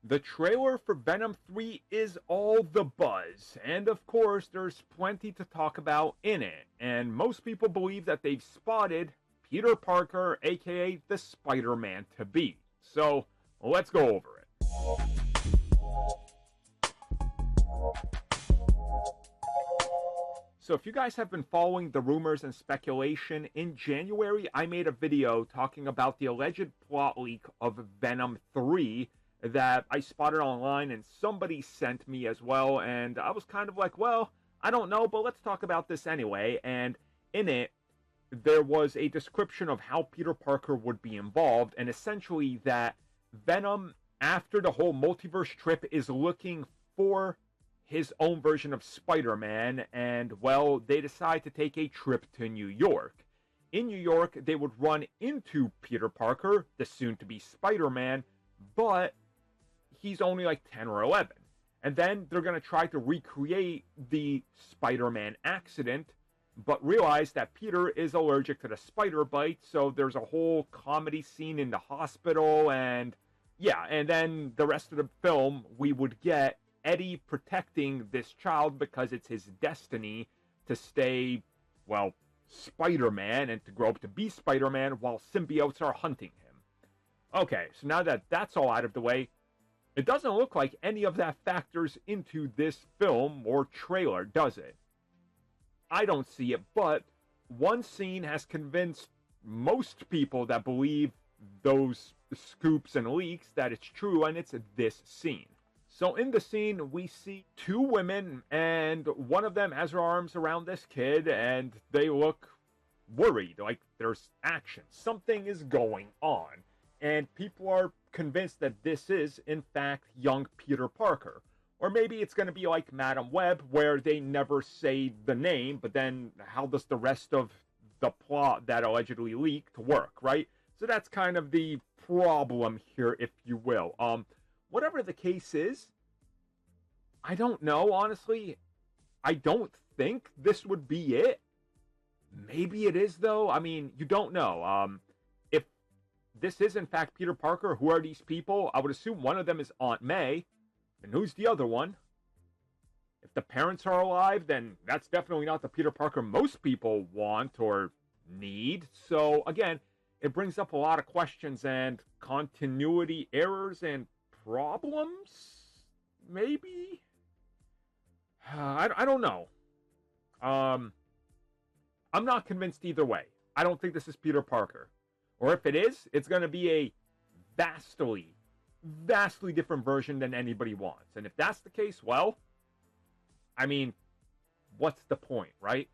The trailer for Venom 3 is all the buzz, and of course, there's plenty to talk about in it. And most people believe that they've spotted Peter Parker, aka the Spider Man to be. So, let's go over it. So if you guys have been following the rumors and speculation, in January I made a video talking about the alleged plot leak of Venom 3 that I spotted online and somebody sent me as well, and I was kind of like, well, I don't know, but let's talk about this anyway. And in it, there was a description of how Peter Parker would be involved, and essentially that Venom, after the whole multiverse trip, is looking for his own version of Spider-Man, and, well, they decide to take a trip to New York. In New York, they would run into Peter Parker, the soon-to-be Spider-Man, but he's only like 10 or 11. And then they're going to try to recreate the Spider-Man accident, but realize that Peter is allergic to the spider bite, so there's a whole comedy scene in the hospital, and yeah, and then the rest of the film, we would get Eddie protecting this child because it's his destiny to stay, well, Spider-Man and to grow up to be Spider-Man while symbiotes are hunting him. Okay, so now that that's all out of the way, it doesn't look like any of that factors into this film or trailer, does it? I don't see it, but one scene has convinced most people that believe those scoops and leaks that it's true, and it's this scene. So in the scene, we see two women, and one of them has her arms around this kid, and they look worried, like there's action. Something is going on, and people are convinced that this is, in fact, young Peter Parker. Or maybe it's going to be like Madam Web, where they never say the name, but then how does the rest of the plot that allegedly leaked work, right? So that's kind of the problem here, if you will. Whatever the case is, I don't know, honestly. I don't think this would be it. Maybe it is, though. I mean, you don't know. If this is, in fact, Peter Parker, who are these people? I would assume one of them is Aunt May. And who's the other one? If the parents are alive, then that's definitely not the Peter Parker most people want or need. So, again, it brings up a lot of questions and continuity errors and problems, maybe? I don't know. I'm not convinced either way. I don't think this is Peter Parker. Or if it is, it's going to be a vastly different version than anybody wants. And if that's the case, well, I mean, what's the point, right?